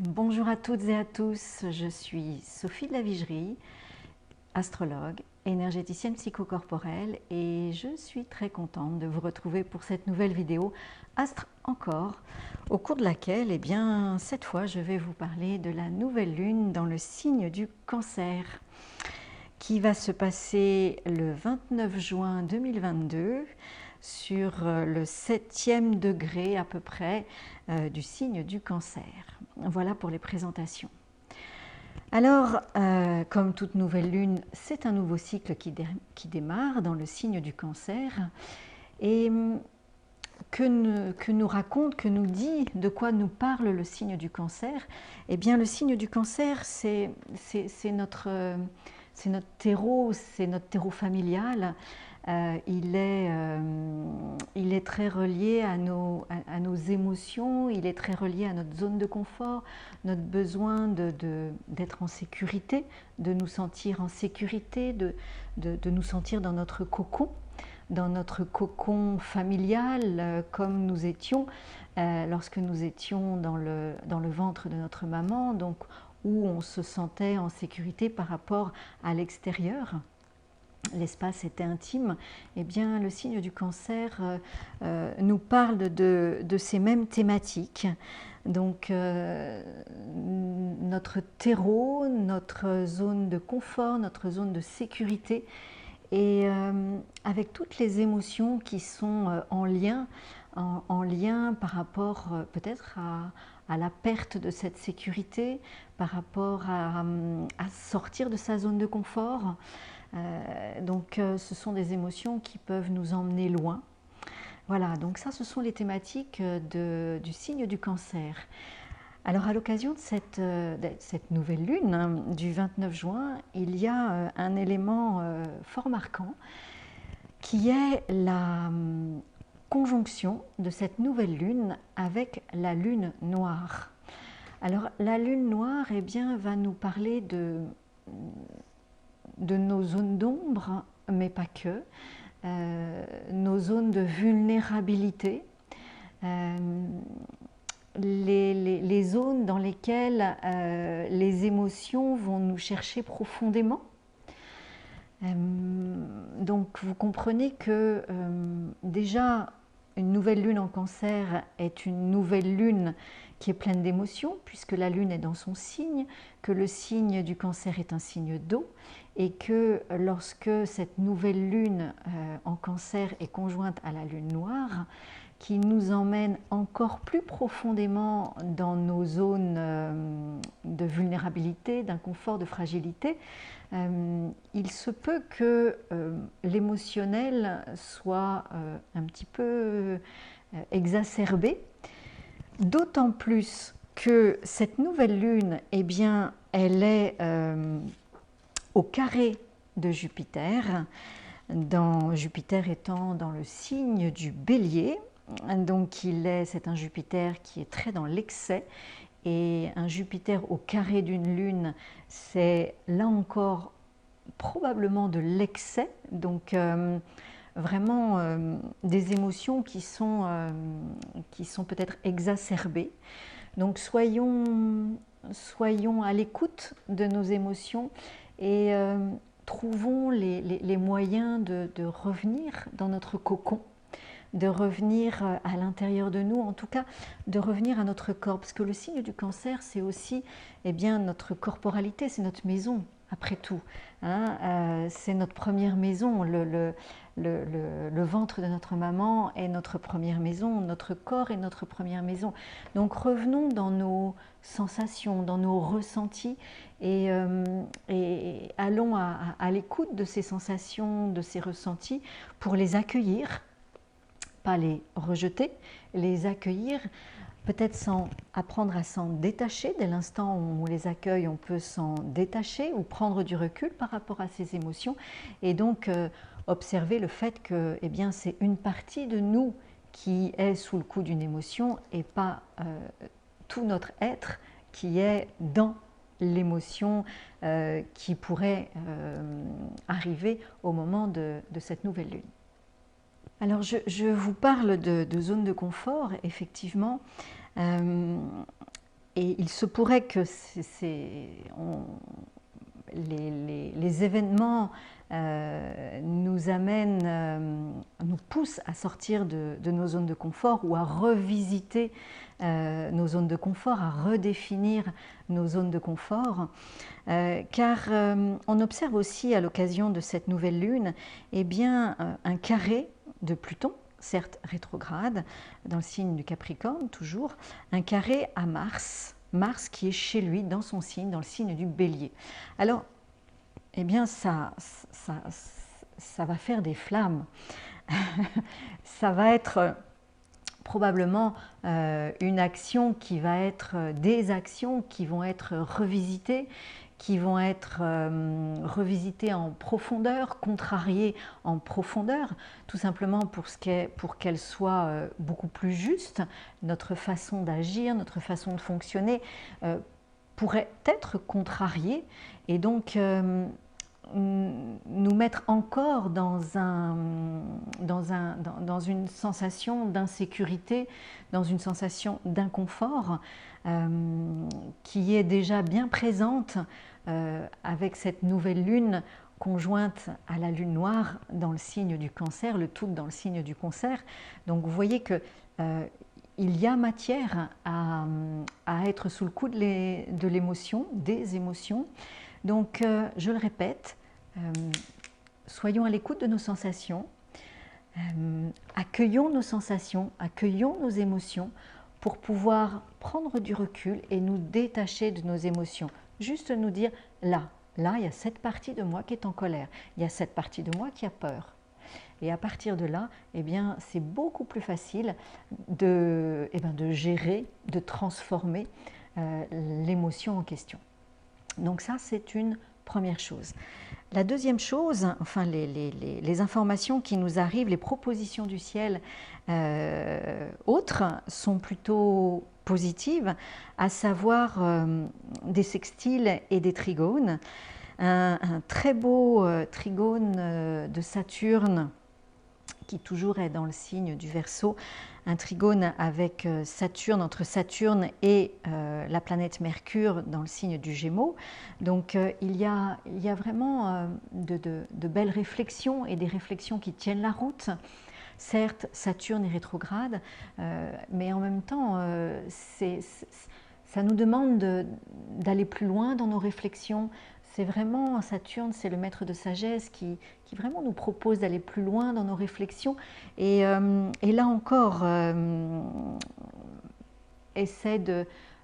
Bonjour à toutes et à tous, je suis Sophie de la Vigerie, astrologue, énergéticienne psychocorporelle et je suis très contente de vous retrouver pour cette nouvelle vidéo Astre encore, au cours de laquelle, cette fois, je vais vous parler de la nouvelle lune dans le signe du Cancer qui va se passer le 29 juin 2022 sur le 7e degré à peu près du signe du Cancer. Voilà pour les présentations. Alors, comme toute nouvelle lune, c'est un nouveau cycle qui démarre dans le signe du Cancer et que nous raconte, que nous dit, de quoi nous parle le signe du Cancer. Eh bien, le signe du Cancer, c'est notre terreau, c'est notre terreau familial. Il est très relié à nos émotions, il est très relié à notre zone de confort, notre besoin d'être en sécurité, de nous sentir en sécurité, de nous sentir dans notre cocon familial, comme nous étions lorsque nous étions dans le ventre de notre maman, donc où on se sentait en sécurité par rapport à l'extérieur. L'espace était intime. Eh bien, le signe du Cancer nous parle de ces mêmes thématiques. Donc, notre terreau, notre zone de confort, notre zone de sécurité, et avec toutes les émotions qui sont en lien par rapport peut-être à la perte de cette sécurité, par rapport à sortir de sa zone de confort. Donc ce sont des émotions qui peuvent nous emmener loin. Voilà, donc ça ce sont les thématiques du signe du Cancer. Alors à l'occasion de cette nouvelle lune du 29 juin, il y a un élément fort marquant qui est la conjonction de cette nouvelle lune avec la lune noire. Alors la lune noire va nous parler de nos zones d'ombre, mais pas que, nos zones de vulnérabilité, les zones dans lesquelles les émotions vont nous chercher profondément. Donc vous comprenez que déjà une nouvelle lune en Cancer est une nouvelle lune qui est pleine d'émotions, puisque la lune est dans son signe, que le signe du Cancer est un signe d'eau, et que lorsque cette nouvelle lune en Cancer est conjointe à la lune noire, qui nous emmène encore plus profondément dans nos zones de vulnérabilité, d'inconfort, de fragilité, il se peut que l'émotionnel soit un petit peu exacerbé, d'autant plus que cette nouvelle lune, elle est au carré de Jupiter, Jupiter étant dans le signe du Bélier. Donc c'est un Jupiter qui est très dans l'excès, et un Jupiter au carré d'une lune, c'est là encore probablement de l'excès, donc vraiment des émotions qui sont peut-être exacerbées. Donc soyons à l'écoute de nos émotions et trouvons les moyens de revenir dans notre cocon, de revenir à l'intérieur de nous, en tout cas de revenir à notre corps, parce que le signe du Cancer, c'est aussi notre corporalité, c'est notre maison, après tout. C'est notre première maison, le ventre de notre maman est notre première maison, notre corps est notre première maison. Donc revenons dans nos sensations, dans nos ressentis, et allons à l'écoute de ces sensations, de ces ressentis, pour les accueillir, pas les rejeter, les accueillir, peut-être apprendre à s'en détacher. Dès l'instant où on les accueille, on peut s'en détacher ou prendre du recul par rapport à ces émotions, et donc observer le fait que c'est une partie de nous qui est sous le coup d'une émotion, et pas tout notre être qui est dans l'émotion qui pourrait arriver au moment de cette nouvelle lune. Alors je vous parle de zone de confort, effectivement. et il se pourrait que les événements nous amènent, nous poussent à sortir de nos zones de confort ou à revisiter nos zones de confort, à redéfinir nos zones de confort. Car on observe aussi à l'occasion de cette nouvelle lune eh bien, un carré de Pluton, certes rétrograde, dans le signe du Capricorne toujours, un carré à Mars, Mars qui est chez lui dans son signe, dans le signe du Bélier. Alors, eh bien, ça va faire des flammes. Ça va être probablement une action qui va être, des actions qui vont être revisitées, qui vont être revisitées en profondeur, contrariées en profondeur, tout simplement pour qu'elles soient beaucoup plus justes. Notre façon d'agir, notre façon de fonctionner pourrait être contrariée et donc nous mettre encore dans une sensation d'insécurité, dans une sensation d'inconfort qui est déjà bien présente avec cette nouvelle lune conjointe à la lune noire dans le signe du Cancer, le tout dans le signe du Cancer. Donc vous voyez que il y a matière à être sous le coup de l'émotion, des émotions. Donc, je le répète, soyons à l'écoute de nos sensations, accueillons nos sensations, accueillons nos émotions pour pouvoir prendre du recul et nous détacher de nos émotions. Juste nous dire, là, il y a cette partie de moi qui est en colère, il y a cette partie de moi qui a peur. Et à partir de là, eh bien, c'est beaucoup plus facile de gérer, de transformer l'émotion en question. Donc ça, c'est une première chose. La deuxième chose, enfin les informations qui nous arrivent, les propositions du ciel autres sont plutôt positives, à savoir des sextiles et des trigones. Un très beau trigone de Saturne qui toujours est dans le signe du Verseau, un trigone avec Saturne, entre Saturne et la planète Mercure dans le signe du Gémeaux. Donc il y a vraiment de belles réflexions et des réflexions qui tiennent la route. Certes, Saturne est rétrograde, mais en même temps, ça nous demande d'aller plus loin dans nos réflexions. C'est vraiment, Saturne, c'est le maître de sagesse qui vraiment nous propose d'aller plus loin dans nos réflexions. Et là encore, essaie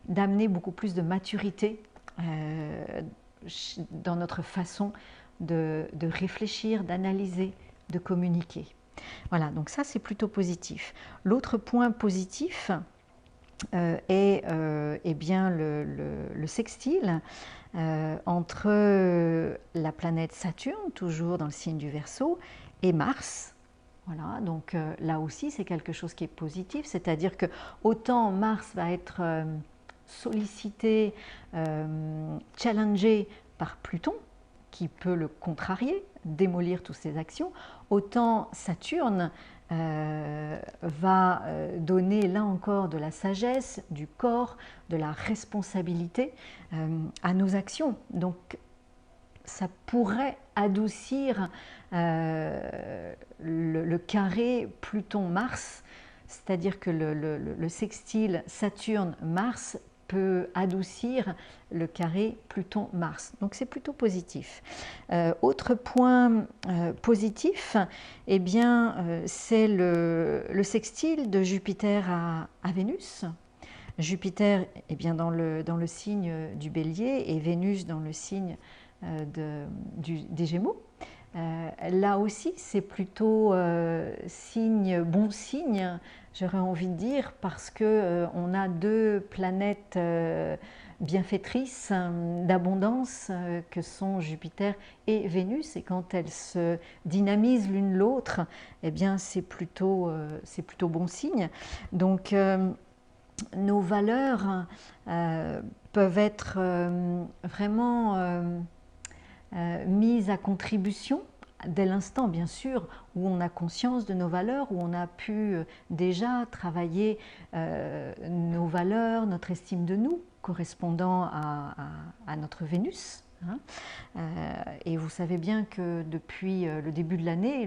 d'amener beaucoup plus de maturité dans notre façon de réfléchir, d'analyser, de communiquer. Voilà, donc ça c'est plutôt positif. L'autre point positif est eh bien le sextile entre la planète Saturne, toujours dans le signe du Verseau, et Mars. Voilà, donc là aussi c'est quelque chose qui est positif, c'est-à-dire que autant Mars va être sollicité, challengé par Pluton, qui peut le contrarier, démolir toutes ses actions, autant Saturne va donner là encore de la sagesse, du corps, de la responsabilité à nos actions. Donc ça pourrait adoucir le carré Pluton-Mars, c'est-à-dire que le sextile Saturne-Mars peut adoucir le carré Pluton-Mars. Donc c'est plutôt positif. Autre point positif, eh bien, c'est le sextile de Jupiter à Vénus. Jupiter est bien dans le signe du Bélier et Vénus dans le signe des Gémeaux. Là aussi, c'est plutôt bon signe, j'aurais envie de dire, parce qu'on a deux planètes bienfaitrices d'abondance que sont Jupiter et Vénus, et quand elles se dynamisent l'une l'autre, eh bien c'est plutôt bon signe. Donc nos valeurs peuvent être vraiment mise à contribution dès l'instant, bien sûr, où on a conscience de nos valeurs, où on a pu déjà travailler nos valeurs, notre estime de nous, correspondant à notre Vénus. Hein. Et vous savez bien que depuis le début de l'année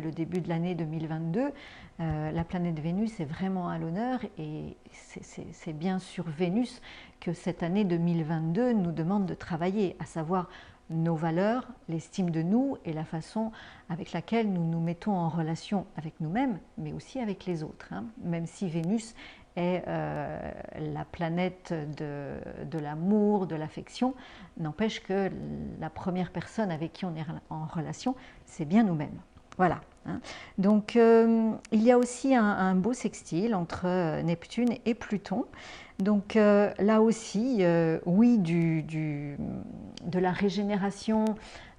2022, la planète Vénus est vraiment à l'honneur et c'est bien sur Vénus que cette année 2022 nous demande de travailler, à savoir nos valeurs, l'estime de nous et la façon avec laquelle nous nous mettons en relation avec nous-mêmes, mais aussi avec les autres. Hein. Même si Vénus est la planète de l'amour, de l'affection, n'empêche que la première personne avec qui on est en relation, c'est bien nous-mêmes. Voilà. Hein. Donc il y a aussi un beau sextile entre Neptune et Pluton. Donc là aussi, oui, de la régénération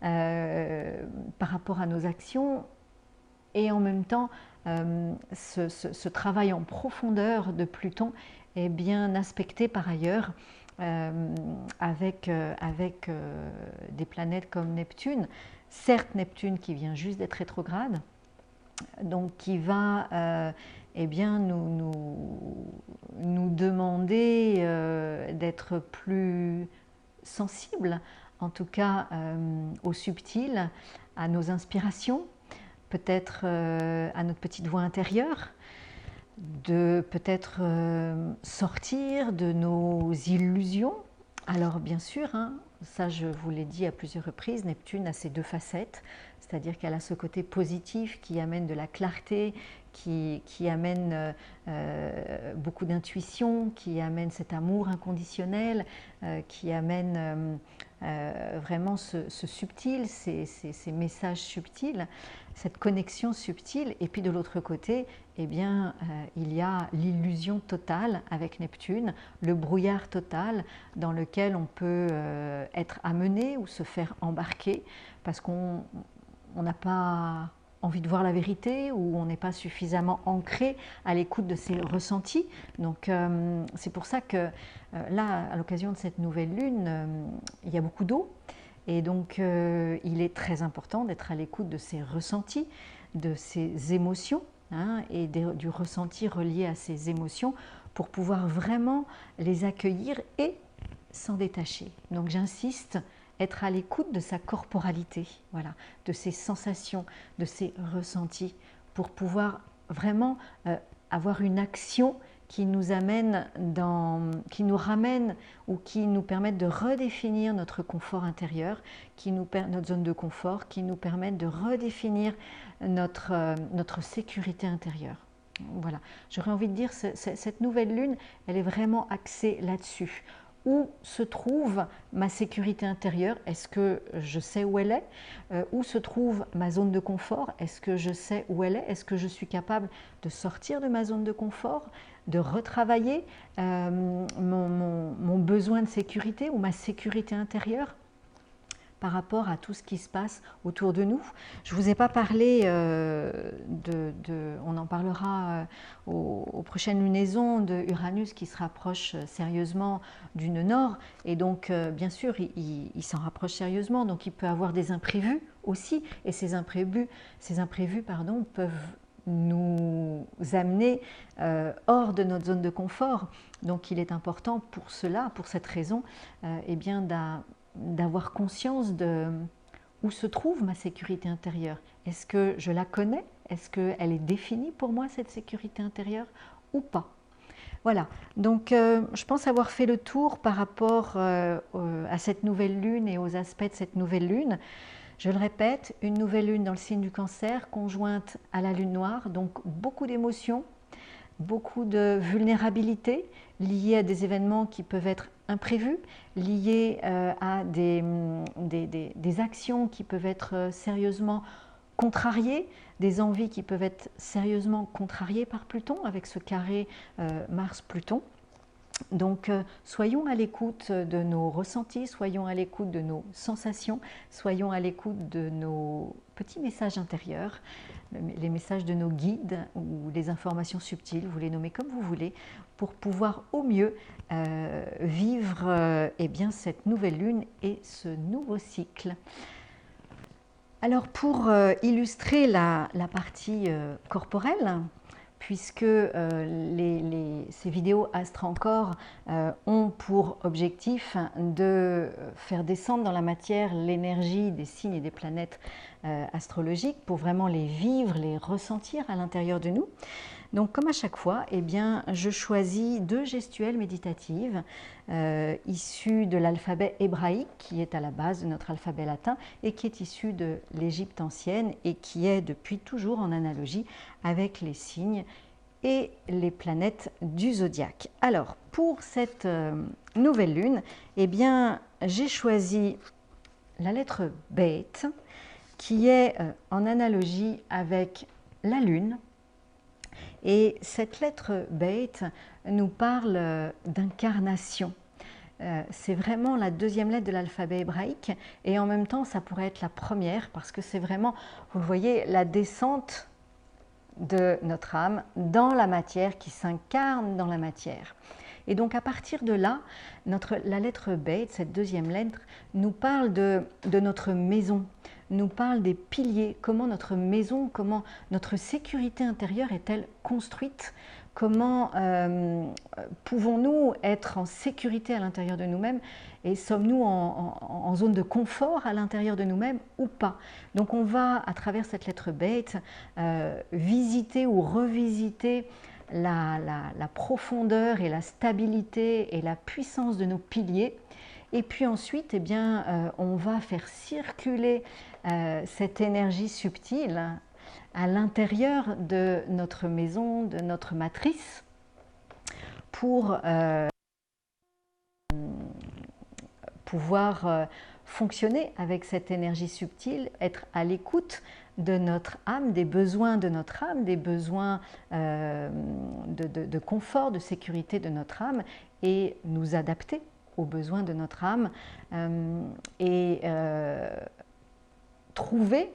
par rapport à nos actions et en même temps, ce travail en profondeur de Pluton est bien aspecté par ailleurs avec des planètes comme Neptune. Certes, Neptune qui vient juste d'être rétrograde, donc qui va eh bien, nous demander d'être plus sensibles, en tout cas au subtil, à nos inspirations, peut-être à notre petite voix intérieure, de peut-être sortir de nos illusions. Alors bien sûr, hein, ça je vous l'ai dit à plusieurs reprises, Neptune a ses deux facettes, c'est-à-dire qu'elle a ce côté positif qui amène de la clarté, qui amène beaucoup d'intuition, qui amène cet amour inconditionnel, qui amène vraiment ce subtil, ces messages subtils, cette connexion subtile. Et puis de l'autre côté, eh bien, il y a l'illusion totale avec Neptune, le brouillard total dans lequel on peut être amené ou se faire embarquer parce qu'on n'a pas envie de voir la vérité ou on n'est pas suffisamment ancré à l'écoute de ses ressentis. Donc c'est pour ça que là, à l'occasion de cette nouvelle lune, il y a beaucoup d'eau et donc il est très important d'être à l'écoute de ses ressentis, de ses émotions hein, et du ressenti relié à ces émotions pour pouvoir vraiment les accueillir et s'en détacher. Donc j'insiste, être à l'écoute de sa corporalité, voilà, de ses sensations, de ses ressentis, pour pouvoir vraiment avoir une action qui nous amène qui nous ramène ou qui nous permette de redéfinir notre confort intérieur, notre zone de confort, qui nous permette de redéfinir notre sécurité intérieure. Voilà, j'aurais envie de dire cette nouvelle lune, elle est vraiment axée là-dessus. Où se trouve ma sécurité intérieure? Est-ce que je sais où elle est? Où se trouve ma zone de confort? Est-ce que je sais où elle est? Est-ce que je suis capable de sortir de ma zone de confort, de retravailler mon besoin de sécurité ou ma sécurité intérieure par rapport à tout ce qui se passe autour de nous? Je ne vous ai pas parlé on en parlera aux prochaines lunaisons de Uranus qui se rapproche sérieusement du nœud nord et donc bien sûr il s'en rapproche sérieusement, donc il peut avoir des imprévus aussi et ces imprévus peuvent nous amener hors de notre zone de confort. Donc il est important pour cela, pour cette raison, eh bien d'avoir conscience de où se trouve ma sécurité intérieure. Est-ce que je la connais? Est-ce qu'elle est définie pour moi, cette sécurité intérieure, ou pas? Voilà, donc je pense avoir fait le tour par rapport à cette nouvelle lune et aux aspects de cette nouvelle lune. Je le répète, une nouvelle lune dans le signe du Cancer, conjointe à la lune noire, donc beaucoup d'émotions, beaucoup de vulnérabilité liée à des événements qui peuvent être imprévus, liés à des actions qui peuvent être sérieusement contrariées, des envies qui peuvent être sérieusement contrariées par Pluton avec ce carré Mars-Pluton. Donc soyons à l'écoute de nos ressentis, soyons à l'écoute de nos sensations, soyons à l'écoute de nos petits messages intérieurs, les messages de nos guides ou les informations subtiles, vous les nommez comme vous voulez, pour pouvoir au mieux vivre eh bien, cette nouvelle lune et ce nouveau cycle. Alors pour illustrer la partie corporelle, puisque ces vidéos Astre Encore ont pour objectif de faire descendre dans la matière l'énergie des signes et des planètes astrologiques pour vraiment les vivre, les ressentir à l'intérieur de nous. Donc, comme à chaque fois, eh bien, je choisis 2 gestuelles méditatives issues de l'alphabet hébraïque, qui est à la base de notre alphabet latin et qui est issu de l'Égypte ancienne et qui est depuis toujours en analogie avec les signes et les planètes du zodiaque. Alors, pour cette nouvelle lune, eh bien, j'ai choisi la lettre Beth, qui est en analogie avec la lune. Et cette lettre Beth nous parle d'incarnation. C'est vraiment la 2e lettre de l'alphabet hébraïque et en même temps ça pourrait être la première parce que c'est vraiment, vous le voyez, la descente de notre âme dans la matière, qui s'incarne dans la matière. Et donc à partir de là, la lettre Beth, cette 2e lettre, nous parle de notre maison, nous parle des piliers, comment notre maison, comment notre sécurité intérieure est-elle construite, comment pouvons-nous être en sécurité à l'intérieur de nous-mêmes et sommes-nous en zone de confort à l'intérieur de nous-mêmes ou pas. Donc on va, à travers cette lettre Beth, visiter ou revisiter la profondeur et la stabilité et la puissance de nos piliers. Et puis ensuite, eh bien, on va faire circuler cette énergie subtile à l'intérieur de notre maison, de notre matrice, pour pouvoir fonctionner avec cette énergie subtile, être à l'écoute de notre âme, des besoins de notre âme, des besoins de confort, de sécurité de notre âme et nous adapter aux besoins de notre âme et trouver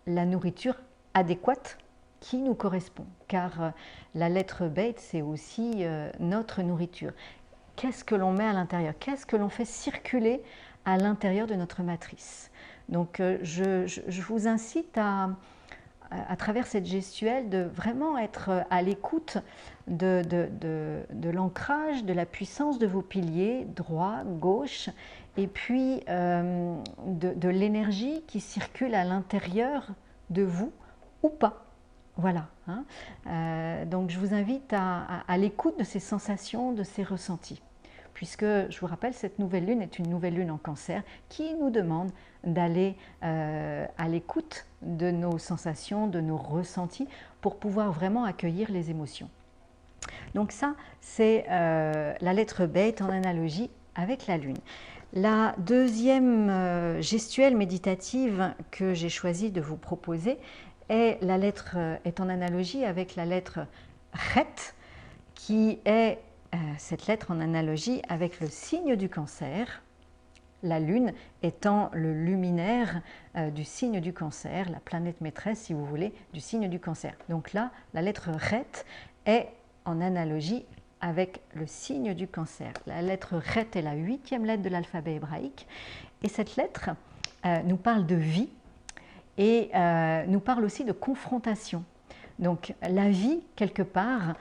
la nourriture adéquate qui nous correspond. Car la lettre Beth, c'est aussi notre nourriture. Qu'est-ce que l'on met à l'intérieur? Qu'est-ce que l'on fait circuler à l'intérieur de notre matrice? Donc je vous incite à travers cette gestuelle, de vraiment être à l'écoute de l'ancrage, de la puissance de vos piliers, droit, gauche, et puis de l'énergie qui circule à l'intérieur de vous ou pas. Voilà. Donc je vous invite à l'écoute de ces sensations, de ces ressentis. Puisque, je vous rappelle, cette nouvelle lune est une nouvelle lune en Cancer qui nous demande d'aller à l'écoute de nos sensations, de nos ressentis, pour pouvoir vraiment accueillir les émotions. Donc ça, c'est la lettre Beth en analogie avec la lune. La 2e gestuelle méditative que j'ai choisi de vous proposer est en analogie avec la lettre Chet, qui est cette lettre en analogie avec le signe du Cancer, la Lune étant le luminaire du signe du Cancer, la planète maîtresse, si vous voulez, du signe du Cancer. Donc là, la lettre Chet est en analogie avec le signe du Cancer. La lettre Chet est la 8e lettre de l'alphabet hébraïque et cette lettre nous parle de vie et nous parle aussi de confrontation. Donc la vie, quelque part,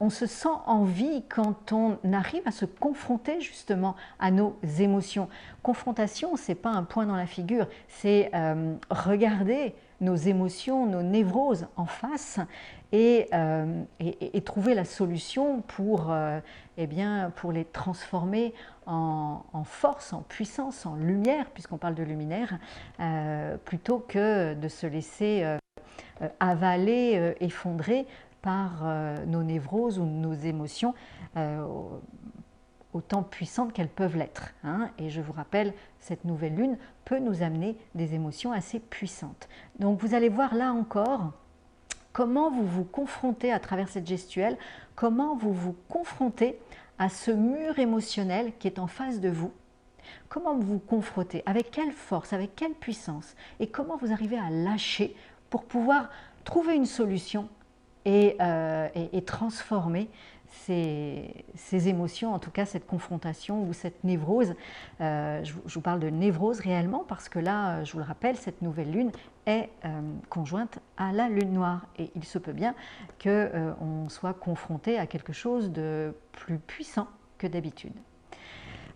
on se sent en vie quand on arrive à se confronter justement à nos émotions. Confrontation, ce n'est pas un point dans la figure, c'est regarder nos émotions, nos névroses en face et trouver la solution pour les transformer en force, en puissance, en lumière, puisqu'on parle de luminaire, plutôt que de se laisser avaler, effondrer par nos névroses ou nos émotions autant puissantes qu'elles peuvent l'être. Et je vous rappelle, cette nouvelle lune peut nous amener des émotions assez puissantes. Donc vous allez voir là encore comment vous vous confrontez à travers cette gestuelle, comment vous vous confrontez à ce mur émotionnel qui est en face de vous, comment vous vous confrontez, avec quelle force, avec quelle puissance, et comment vous arrivez à lâcher pour pouvoir trouver une solution et transformer ces émotions, en tout cas cette confrontation ou cette névrose. Je vous parle de névrose réellement parce que là, je vous le rappelle, cette nouvelle lune est conjointe à la lune noire et il se peut bien qu'on soit confronté à quelque chose de plus puissant que d'habitude.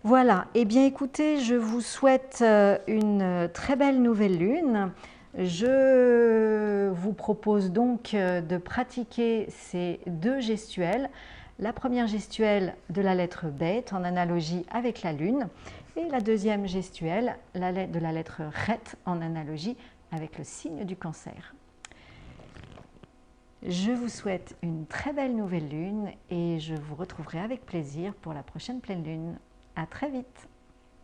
Voilà, et bien écoutez, je vous souhaite une très belle nouvelle lune. Je vous propose donc de pratiquer ces deux gestuels. La première gestuelle de la lettre Bet en analogie avec la lune et la deuxième gestuelle de la lettre Ret en analogie avec le signe du Cancer. Je vous souhaite une très belle nouvelle lune et je vous retrouverai avec plaisir pour la prochaine pleine lune. À très vite!